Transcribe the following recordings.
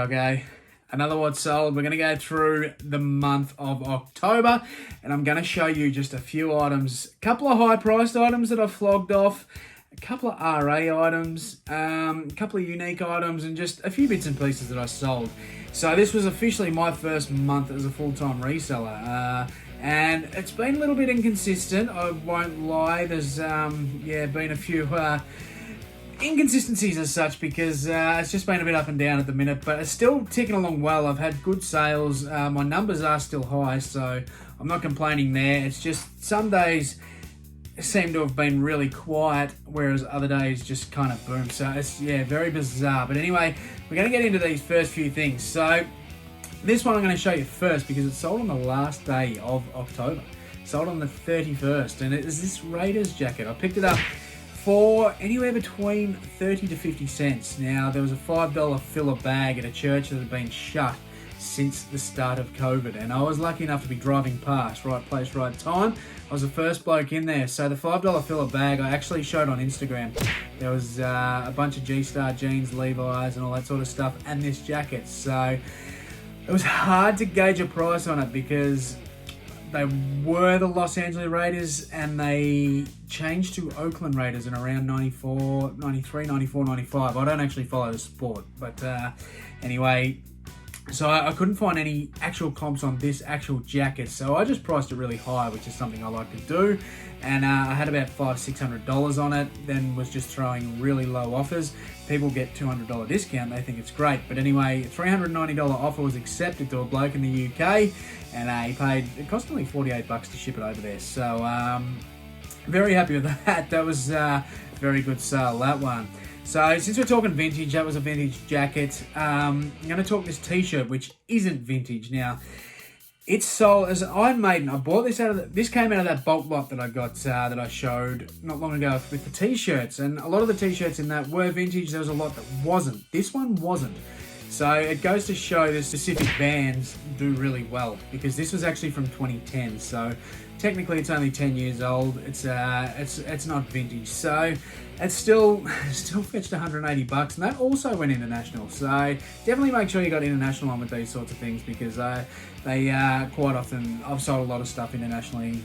okay? Another what's sold. We're going to go through the month of October, and I'm going to show you just a few items, a couple of high-priced items that I've flogged off, a couple of RA items, a couple of unique items, and just a few bits and pieces that I sold. So this was officially my first month as a full-time reseller, and it's been a little bit inconsistent, I won't lie. There's been a few inconsistencies as such, because it's just been a bit up and down at the minute, but it's still ticking along well. I've had good sales. My numbers are still high, so I'm not complaining there. It's just some days seem to have been really quiet, whereas other days just kind of boom. So it's, very bizarre. But anyway, we're going to get into these first few things. So this one I'm going to show you first because it's sold on the last day of October. Sold on the 31st, and it is this Raiders jacket. I picked it up for anywhere between 30 to 50 cents. Now, there was a $5 filler bag at a church that had been shut since the start of COVID, and I was lucky enough to be driving past, right place, right time. I was the first bloke in there. So the $5 filler bag I actually showed on Instagram. There was a bunch of G-Star jeans, Levi's, and all that sort of stuff, and this jacket. So it was hard to gauge a price on it because they were the Los Angeles Raiders, and they changed to Oakland Raiders in around 94, 93, 94, 95. I don't actually follow the sport, but anyway, so I couldn't find any actual comps on this actual jacket, so I just priced it really high, which is something I like to do, and I had about $500-600 on it, then was just throwing really low offers. People get $200 discount, they think it's great, but anyway, a $390 offer was accepted to a bloke in the UK, and he paid, it cost only $48 to ship it over there, so very happy with that. That was a very good sale, that one. So since we're talking vintage, that was a vintage jacket. I'm going to talk this t-shirt, which isn't vintage. Now, it's sold as an Iron Maiden. I bought this this came out of that bulk lot that I got, that I showed not long ago with the t-shirts. And a lot of the t-shirts in that were vintage. There was a lot that wasn't. This one wasn't. So it goes to show the specific bands do really well, because this was actually from 2010. So technically it's only 10 years old. It's not vintage. So it's still fetched $180, and that also went international. So definitely make sure you got international on with these sorts of things, because they quite often, I've sold a lot of stuff internationally,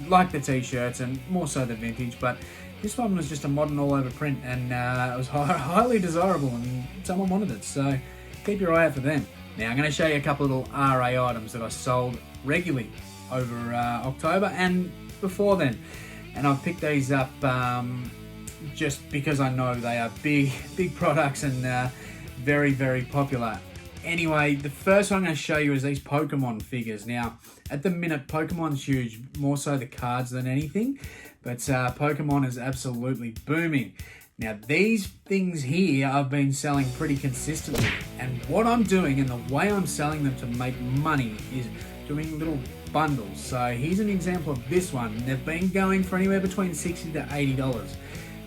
like the t-shirts and more so the vintage, but this one was just a modern all-over print, and it was highly desirable, and someone wanted it, so keep your eye out for them. Now I'm going to show you a couple of little RA items that I sold regularly over October and before then, and I've picked these up just because I know they are big products and very, very popular. Anyway, the first one I'm going to show you is these Pokemon figures. Now, at the minute, Pokemon's huge, more so the cards than anything, but Pokemon is absolutely booming. Now, these things here I've been selling pretty consistently, and what I'm doing and the way I'm selling them to make money is doing little bundles. So here's an example of this one. They've been going for anywhere between $60 to $80.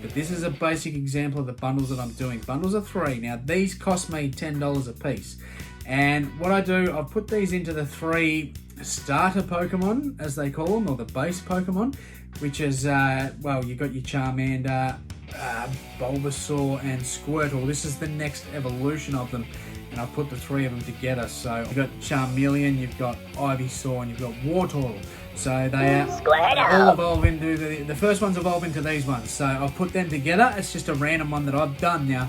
But this is a basic example of the bundles that I'm doing. Bundles are 3. Now, these cost me $10 a piece. And what I do, I've put these into the 3 starter Pokemon, as they call them, or the base Pokemon, which is, you got your Charmander, Bulbasaur, and Squirtle. This is the next evolution of them, and I've put the 3 of them together. So you've got Charmeleon, you've got Ivysaur, and you've got Wartortle. So they all evolve into, the first ones evolve into these ones. So I've put them together. It's just a random one that I've done now.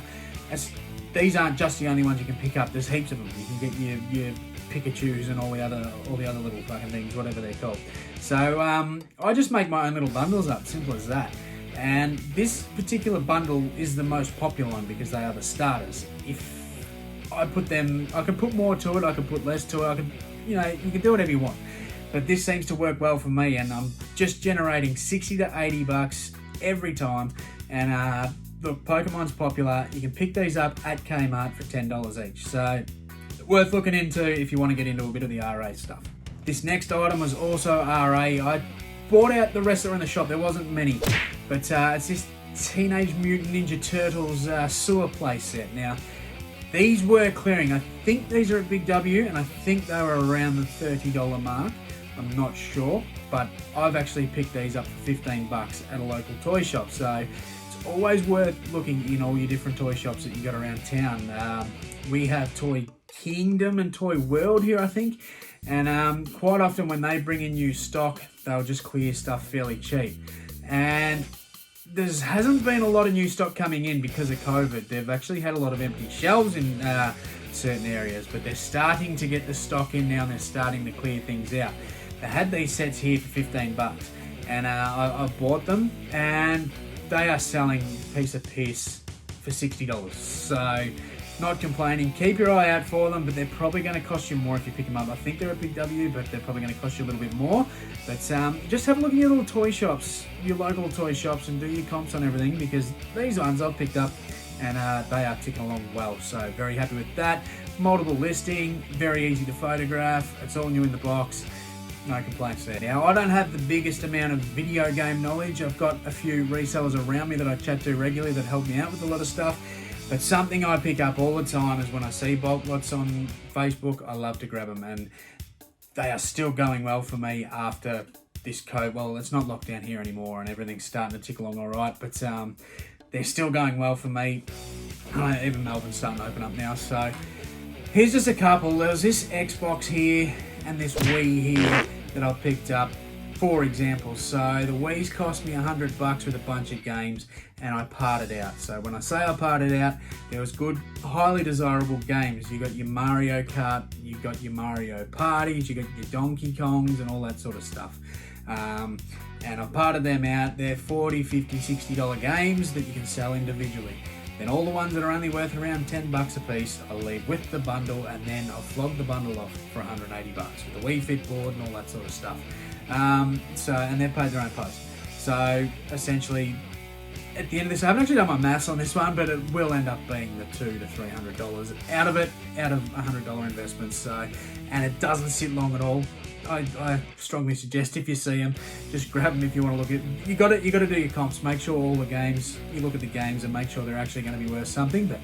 These aren't just the only ones you can pick up. There's heaps of them. You can get your Pikachus and all the other little fucking things, whatever they're called. So I just make my own little bundles up, simple as that. And this particular bundle is the most popular one because they are the starters. If I put them, I can put more to it, I can put less to it, you can do whatever you want. But this seems to work well for me, and I'm just generating $60 to $80 every time. And look, Pokemon's popular. You can pick these up at KMART for $10 each. So worth looking into if you want to get into a bit of the RA stuff. This next item was also RA. I bought out the wrestler in the shop. There wasn't many, but it's this Teenage Mutant Ninja Turtles sewer play set. Now, these were clearing. I think these are at Big W, and I think they were around the $30 mark. I'm not sure, but I've actually picked these up for $15 at a local toy shop. So it's always worth looking in all your different toy shops that you got around town. we have Toy Kingdom and Toy World here, I think. And quite often when they bring in new stock, they'll just clear stuff fairly cheap. And there hasn't been a lot of new stock coming in because of COVID. They've actually had a lot of empty shelves in certain areas, but they're starting to get the stock in now and they're starting to clear things out. They had these sets here for $15 and I bought them and they are selling piece of piss for $60. So not complaining. Keep your eye out for them, but they're probably going to cost you more if you pick them up. I think they're a Big W, but they're probably going to cost you a little bit more. But just have a look at your little toy shops, your local toy shops, and do your comps on everything, because these ones I've picked up and they are ticking along well. So very happy with that. Multiple listing, very easy to photograph. It's all new in the box. No complaints there. Now, I don't have the biggest amount of video game knowledge. I've got a few resellers around me that I chat to regularly that help me out with a lot of stuff. But something I pick up all the time is when I see bulk lots on Facebook, I love to grab them. And they are still going well for me after this COVID. Well, it's not locked down here anymore and everything's starting to tick along all right. But they're still going well for me. Even Melbourne's starting to open up now. So here's just a couple. There was this Xbox here and this Wii here that I picked up. For example, so the Wii's cost me $100 with a bunch of games and I parted out. So when I say I parted out, there was good, highly desirable games. You got your Mario Kart, you got your Mario Parties, you got your Donkey Kongs and all that sort of stuff. And I parted them out. They're $40, $50, $60 games that you can sell individually. Then all the ones that are only worth around $10 a piece, I'll leave with the bundle, and then I'll flog the bundle off for $180 with the Wii Fit board and all that sort of stuff. And they've paid their own post. So essentially, at the end of this, I haven't actually done my maths on this one, but it will end up being the $200 to $300 out of $100 investment. So, and it doesn't sit long at all. I strongly suggest if you see them, just grab them if you want to look at. You got to do your comps. Make sure all the games, you look at the games and make sure they're actually going to be worth something. But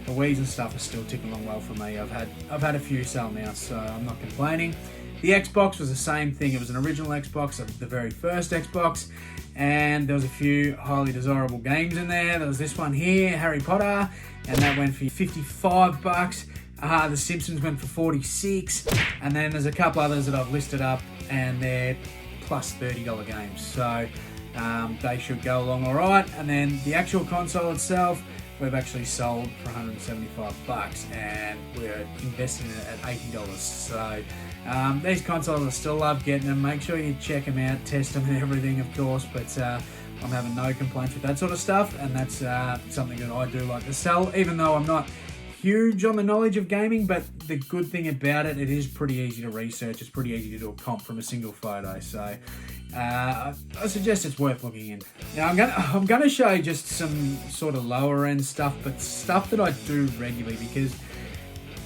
the Wii's and stuff are still ticking along well for me. I've had a few sell now, so I'm not complaining. The Xbox was the same thing. It was an original Xbox, the very first Xbox, and there was a few highly desirable games in there. There was this one here, Harry Potter, and that went for $55. The Simpsons went for $46, and then there's a couple others that I've listed up, and they're plus $30 games. So they should go along all right. And then the actual console itself, we've actually sold for $175, and we're investing in it at $80. So these consoles I still love getting them. Make sure you check them out, test them and everything, of course, but I'm having no complaints with that sort of stuff, and that's something that I do like to sell, even though I'm not huge on the knowledge of gaming. But the good thing about it is pretty easy to research. It's pretty easy to do a comp from a single photo, so I suggest it's worth looking in. Now I'm gonna show just some sort of lower end stuff, but stuff that I do regularly, because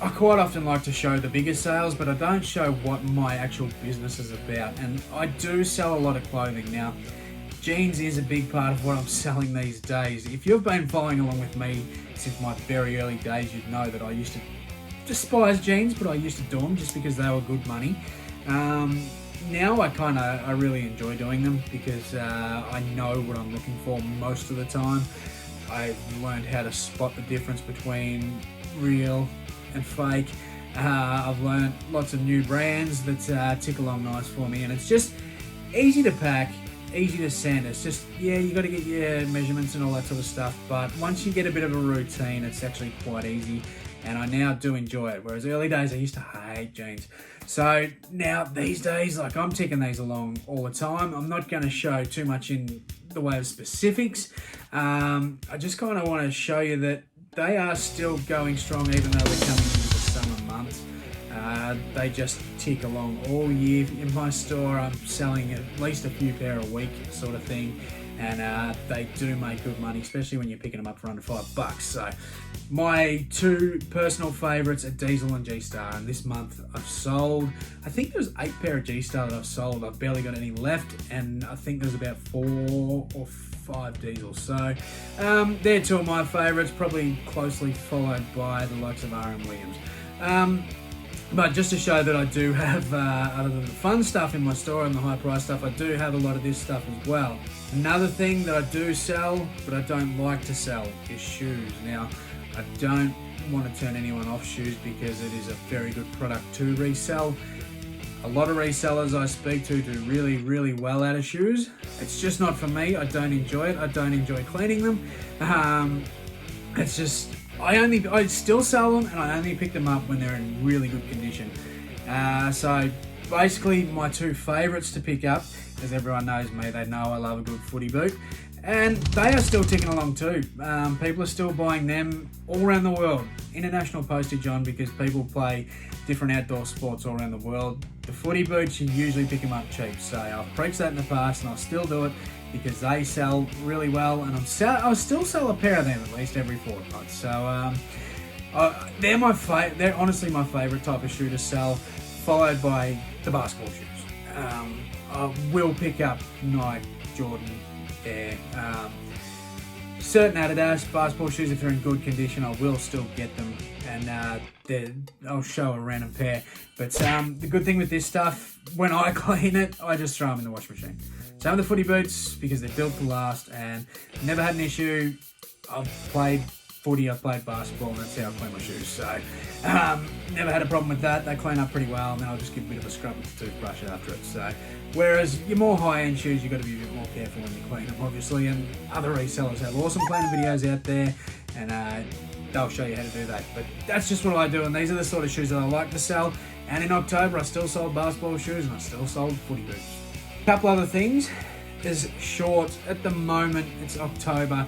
I quite often like to show the bigger sales, but I don't show what my actual business is about. And I do sell a lot of clothing. Now, jeans is a big part of what I'm selling these days. If you've been following along with me since my very early days, you'd know that I used to despise jeans, but I used to do them just because they were good money. Now I really enjoy doing them because I know what I'm looking for most of the time. I've learned how to spot the difference between real and fake. I've learned lots of new brands that tick along nice for me, and it's just easy to pack, easy to send. It's just, yeah, you got to get your measurements and all that sort of stuff, but once you get a bit of a routine, it's actually quite easy, and I now do enjoy it, whereas early days I used to hate jeans. So now these days, like, I'm ticking these along all the time. I'm not going to show too much in the way of specifics. I just kind of want to show you that they are still going strong, even though we're coming into the summer months. They just tick along all year. In my store, I'm selling at least a few pair a week, sort of thing, and they do make good money, especially when you're picking them up for under $5. So my two personal favourites are Diesel and G-Star, and this month I've sold, I think there was 8 pair of G-Star that I've sold. I've barely got any left, and I think there's about 4 or 5 Diesels. So they're two of my favourites, probably closely followed by the likes of RM Williams. But just to show that I do have, other than the fun stuff in my store and the high price stuff, I do have a lot of this stuff as well. Another thing that I do sell, but I don't like to sell, is shoes. Now, I don't want to turn anyone off shoes because it is a very good product to resell. A lot of resellers I speak to do really, really well out of shoes. It's just not for me. I don't enjoy it. I don't enjoy cleaning them. It's just, I still sell them, and I only pick them up when they're in really good condition. So basically my two favourites to pick up, as everyone knows me, they know I love a good footy boot. And they are still ticking along too. People are still buying them all around the world. International postage on, because people play different outdoor sports all around the world. The footy boots, you usually pick them up cheap. So I've preached that in the past, and I'll still do it because they sell really well. And I'll still sell a pair of them at least every fortnight. So they're honestly my favourite type of shoe to sell, followed by the basketball shoes. I will pick up Nike, Jordan, Air, certain Adidas basketball shoes. If they're in good condition, I will still get them, and I'll show a random pair. But the good thing with this stuff, when I clean it, I just throw them in the wash machine. Some of the footy boots, because they're built to last, and never had an issue. I've played footy, I've played basketball, and that's how I clean my shoes. So never had a problem with that. They clean up pretty well, and then I'll just give a bit of a scrub with the toothbrush after it. So whereas your more high-end shoes, you've got to be a bit more careful when you clean them, obviously. And other resellers have awesome cleaning videos out there, and they'll show you how to do that. But that's just what I do, and these are the sort of shoes that I like to sell. And in October, I still sold basketball shoes, and I still sold footy boots. A couple other things is shorts. At the moment, it's October.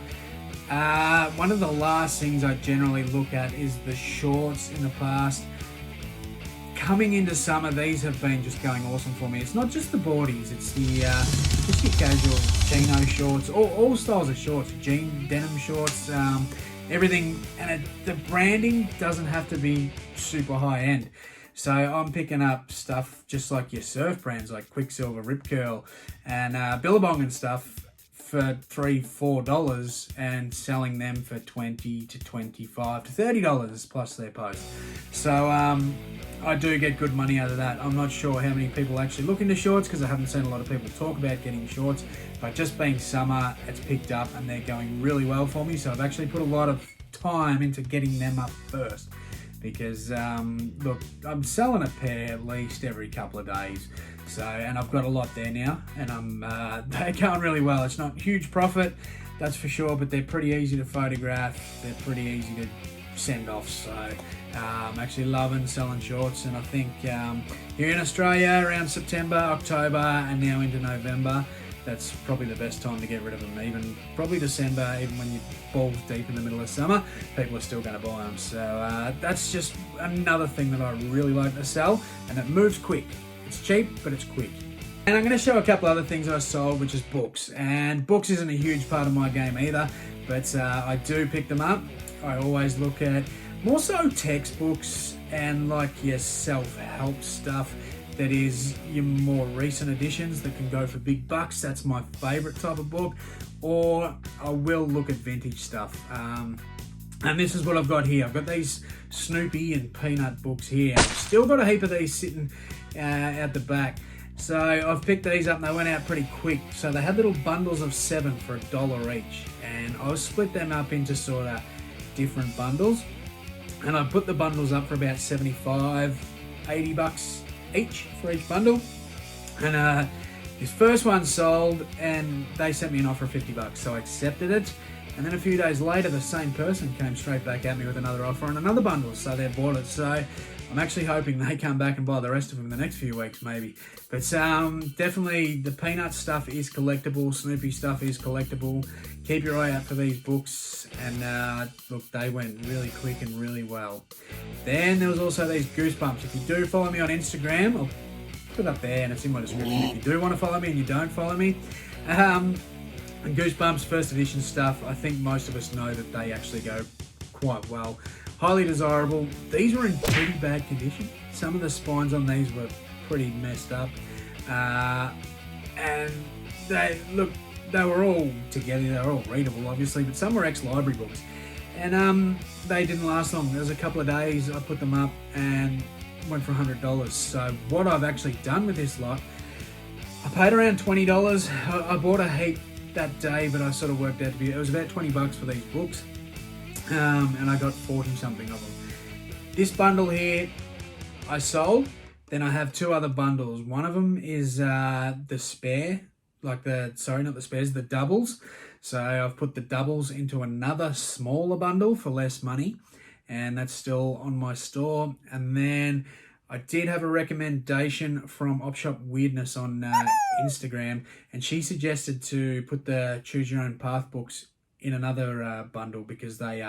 One of the last things I generally look at is the shorts. In the past, coming into summer, these have been just going awesome for me. It's not just the boardies, it's the just your casual chino shorts, all styles of shorts, jean denim shorts, everything. And the branding doesn't have to be super high end. So I'm picking up stuff just like your surf brands like Quicksilver, Rip Curl, and Billabong and stuff for $3-4 and selling them for $20 to $25 to $30 plus their post. So I do get good money out of that. I'm not sure how many people actually look into shorts because I haven't seen a lot of people talk about getting shorts, but just being summer, it's picked up and they're going really well for me. So I've actually put a lot of time into getting them up first, because look, I'm selling a pair at least every couple of days. So, and I've got a lot there now, and they're going really well. It's not huge profit, that's for sure, but they're pretty easy to photograph. They're pretty easy to send off. So I'm actually loving selling shorts, and I think here in Australia around September, October, and now into November, that's probably the best time to get rid of them. Even probably December, even when you're balls deep in the middle of summer, people are still going to buy them. So that's just another thing that I really like to sell, and it moves quick. It's cheap, but it's quick. And I'm going to show a couple other things I sold, which is books. And books isn't a huge part of my game either, but I do pick them up. I always look at more so textbooks and like your self-help stuff. That is your more recent editions that can go for big bucks. That's my favorite type of book. Or I will look at vintage stuff. And this is what I've got here. I've got these Snoopy and Peanut books here. I've still got a heap of these sitting out the back. So I've picked these up and they went out pretty quick. So they had little bundles of 7 for $1 each. And I split them up into sort of different bundles. And I put the bundles up for about 75, 80 bucks each for each bundle. And this first one sold and they sent me an offer of 50 bucks. So I accepted it. And then a few days later, the same person came straight back at me with another offer on another bundle. So they bought it. So I'm actually hoping they come back and buy the rest of them in the next few weeks, maybe. But definitely the Peanut stuff is collectible. Snoopy stuff is collectible. Keep your eye out for these books. And look, they went really quick and really well. Then there was also these Goosebumps. If you do follow me on Instagram, I'll put it up there and it's in my description. If you do want to follow me and you don't follow me. And Goosebumps first edition stuff, I think most of us know that they actually go quite well. Highly desirable. These were in pretty bad condition. Some of the spines on these were pretty messed up. And they were all together, they were all readable obviously, but some were ex-library books. And they didn't last long. There was a couple of days I put them up and went for $100. So what I've actually done with this lot, I paid around $20. I bought a heap that day, but I sort of worked out to be, it was about 20 bucks for these books. and I got 40 something of them. This bundle here I sold. Then I have two other bundles. One of them is the spare, not the spares, the doubles. So I've put the doubles into another smaller bundle for less money, and that's still on my store. And then I did have a recommendation from Opshop Weirdness on Instagram, and she suggested to put the Choose Your Own Path books in another bundle because they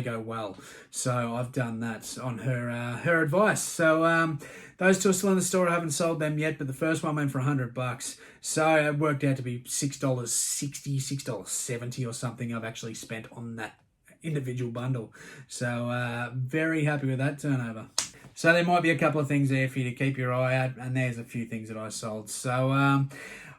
go well. So I've done that on her advice. So those two are still in the store. I haven't sold them yet, but the first one went for $100. So it worked out to be $6.60, $6.70 or something I've actually spent on that individual bundle. So very happy with that turnover. So there might be a couple of things there for you to keep your eye out, and there's a few things that I sold. So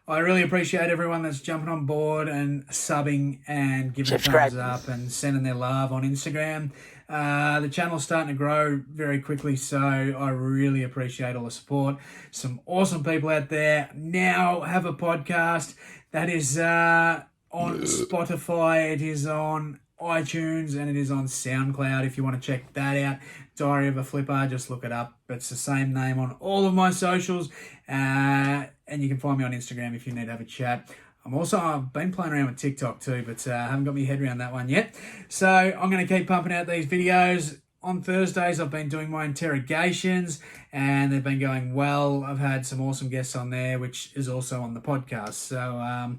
I really appreciate everyone that's jumping on board and subbing and giving thumbs up and sending their love on Instagram. The channel's starting to grow very quickly, so I really appreciate all the support. Some awesome people out there now have a podcast that is on Spotify, it is on iTunes, and it is on SoundCloud. If you want to check that out, Diary of a Flipper, just look it up. It's the same name on all of my socials, and you can find me on Instagram if you need to have a chat. I've been playing around with TikTok too, but I haven't got my head around that one yet. So I'm going to keep pumping out these videos. On Thursdays, I've been doing my interrogations, and they've been going well. I've had some awesome guests on there, which is also on the podcast. So I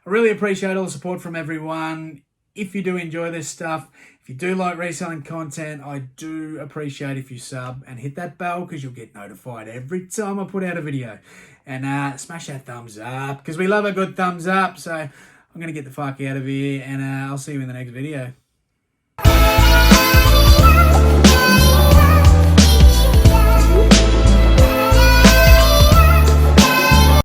really appreciate all the support from everyone. If you do enjoy this stuff, if you do like reselling content, I do appreciate if you sub and hit that bell because you'll get notified every time I put out a video. And smash that thumbs up because we love a good thumbs up. So I'm going to get the fuck out of here, and I'll see you in the next video.